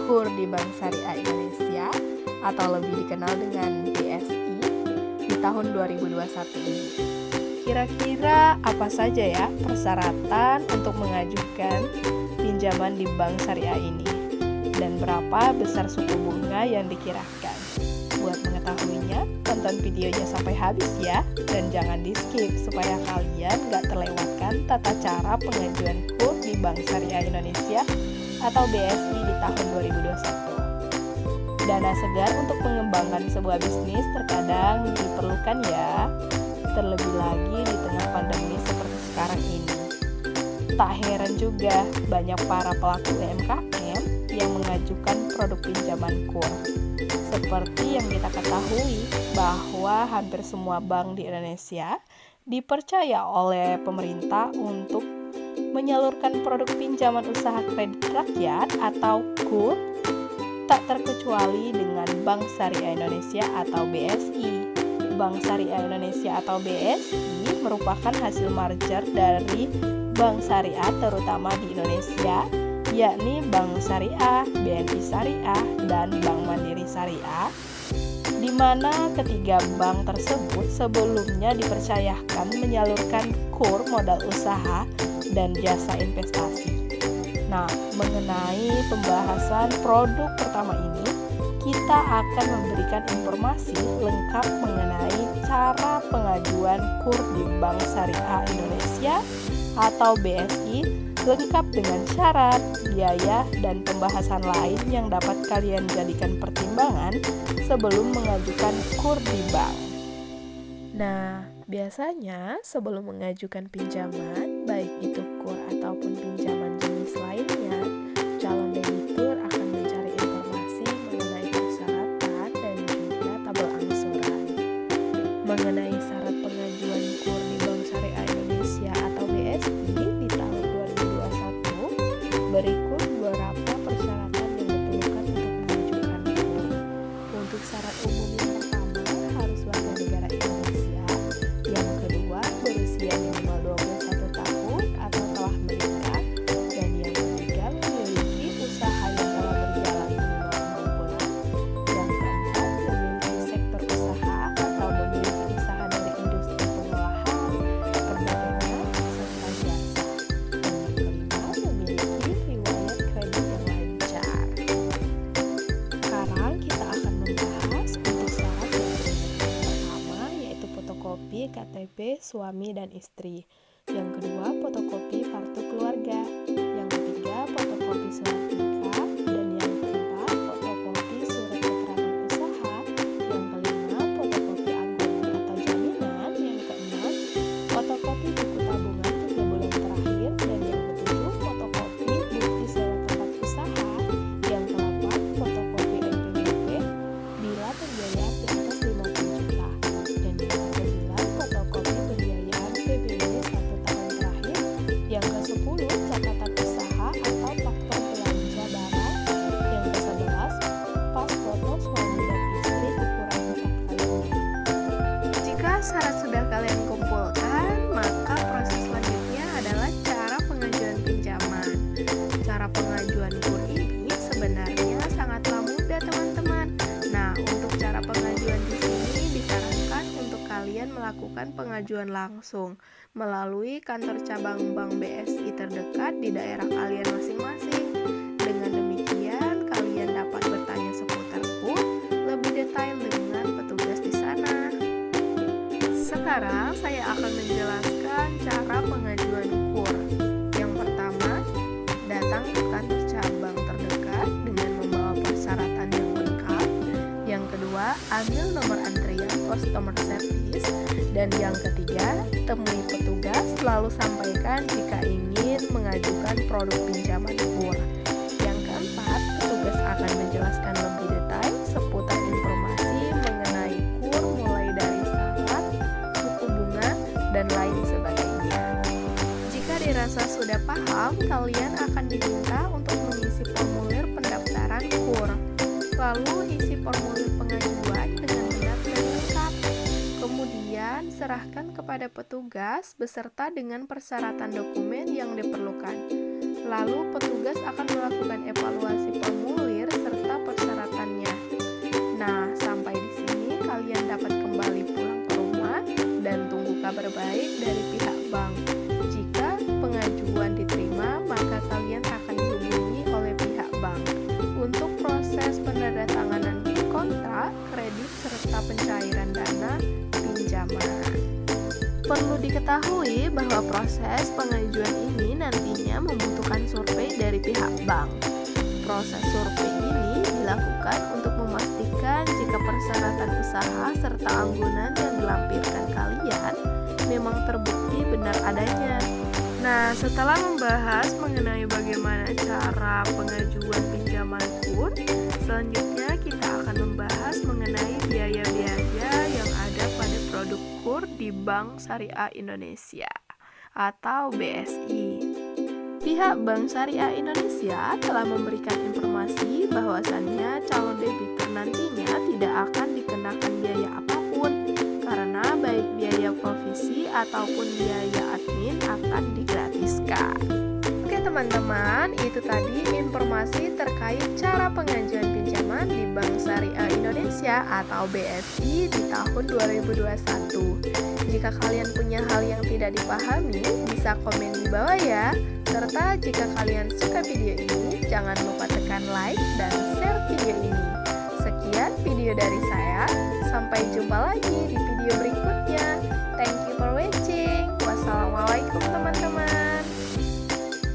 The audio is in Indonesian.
KUR di Bank Syariah Indonesia atau lebih dikenal dengan BSI di tahun 2021 ini. Kira-kira apa saja ya persyaratan untuk mengajukan pinjaman di Bank Syariah ini? Dan berapa besar suku bunga yang dikirakan? Buat mengetahuinya, tonton videonya sampai habis ya. Dan jangan di-skip supaya kalian gak terlewatkan tata cara pengajuan KUR di Bank Syariah Indonesia atau BSI di tahun 2021. Dana segar untuk mengembangkan sebuah bisnis terkadang diperlukan ya. Terlebih lagi di tengah pandemi seperti sekarang ini. Tak heran juga banyak para pelaku UMKM yang mengajukan produk pinjaman KUR. Seperti yang kita ketahui bahwa hampir semua bank di Indonesia dipercaya oleh pemerintah untuk menyalurkan produk pinjaman usaha kredit rakyat atau KUR, tak terkecuali dengan Bank Syariah Indonesia atau BSI. Bank Syariah Indonesia atau BSI merupakan hasil merger dari bank syariah terutama di Indonesia, yakni Bank Syariah, BNI Syariah, dan Bank Mandiri Syariah, di mana ketiga bank tersebut sebelumnya dipercayakan menyalurkan KUR modal usaha dan jasa investasi. Nah, mengenai pembahasan produk pertama ini, kita akan memberikan informasi lengkap mengenai cara pengajuan KUR di Bank Syariah Indonesia atau BSI, lengkap dengan syarat, biaya, dan pembahasan lain yang dapat kalian jadikan pertimbangan sebelum mengajukan KUR di bank. Nah, biasanya sebelum mengajukan pinjaman, baik itu KUR ataupun pinjaman jenis lainnya, calon debitur akan mencari informasi mengenai persyaratan dan juga tabel angsuran. Mengenai syarat pengajuan KUR di Bank Syariah Indonesia atau BSI di tahun 2021, berikut beberapa persyaratan yang diperlukan untuk mengajukan KUR. Untuk syarat umum yang pertama, harus warga negara Indonesia. Yang kedua, berusia minimal 21 tahun atau telah menikah. Dan yang ketiga, memiliki usaha yang telah berjalan minimal 6 bulan. Yang keempat, memiliki sektor usaha atau memiliki usaha dari industri pengolahan, perdagangan, serta jasa. Dan yang kelima, memiliki riwayat kredit yang lancar. Sekarang kita akan membahas untuk syarat yang pertama, yaitu fotokopi KTP suami dan istri. Yang kedua, fotokopi kartu keluarga. Yang ketiga, fotokopi surat nikah. Dan yang keempat, fotokopi surat keterangan usaha. Yang kelima, fotokopi anggaran atau jaminan. Yang keenam, fotokopi buku tabungan 3 bulan terakhir. Dan yang ketujuh, fotokopi bukti sewa tempat usaha. Yang ke-8, fotokopi NPWP bila pembiayaan di atas 50 juta. Dan yang ke-9, fotokopi pembiayaan PBB 1 tahun terakhir. Yang ke-10, catatan usaha atau faktur belanja barang. Yang ke-11, pas foto suami dan istri ukuran 4x6. Jika syarat sudah kalian kumpulkan, maka proses selanjutnya adalah cara pengajuan pinjaman. Cara pengajuan KUR ini sebenarnya sangatlah mudah, teman-teman. Nah, untuk cara pengajuan di sini disarankan untuk kalian melakukan pengajuan langsung melalui kantor cabang Bank BSI terdekat di daerah kalian masing-masing. Dengan demikian, kalian dapat bertanya seputar KUR lebih detail dengan petugas di sana. Sekarang saya akan menjelaskan cara pengajuan KUR. Yang pertama, datang ke kantor cabang terdekat dengan membawa persyaratan yang lengkap. Yang kedua, ambil nomor antrian customer service. Dan yang ketiga, temui petugas lalu sampaikan jika ingin mengajukan produk pinjaman KUR. Yang keempat, petugas akan menjelaskan lebih detail seputar informasi mengenai KUR mulai dari syarat, suku bunga, dan lain sebagainya. Jika dirasa sudah paham, kalian akan diminta untuk mengisi formulir pendaftaran KUR. Lalu isi formulir pengajuan dengan benar dan lengkap. Kemudian serahkan kepada petugas beserta dengan persyaratan dokumen yang diperlukan. Lalu petugas akan melakukan evaluasi formulir penandatanganan kontrak, kredit, serta pencairan dana pinjaman. Perlu diketahui bahwa proses pengajuan ini nantinya membutuhkan survei dari pihak bank. Proses survei ini dilakukan untuk memastikan jika persyaratan usaha serta anggunan yang dilampirkan kalian memang terbukti benar adanya. Nah, setelah membahas mengenai bagaimana cara pengajuan pinjaman KUR, selanjutnya kita akan membahas mengenai biaya-biaya yang ada pada produk KUR di Bank Syariah Indonesia atau BSI. Pihak Bank Syariah Indonesia telah memberikan informasi bahwasannya calon debitur nantinya tidak akan dikenakan biaya apapun karena baik biaya provisi ataupun biaya admin akan digratiskan. Oke teman-teman, itu tadi informasi terkait cara pengajuan pinjaman di Bank Syariah Indonesia atau BSI di tahun 2021. Jika kalian punya hal yang tidak dipahami, bisa komen di bawah ya. Serta jika kalian suka video ini, jangan lupa tekan like dan share video ini. Sekian video dari saya, sampai jumpa lagi di video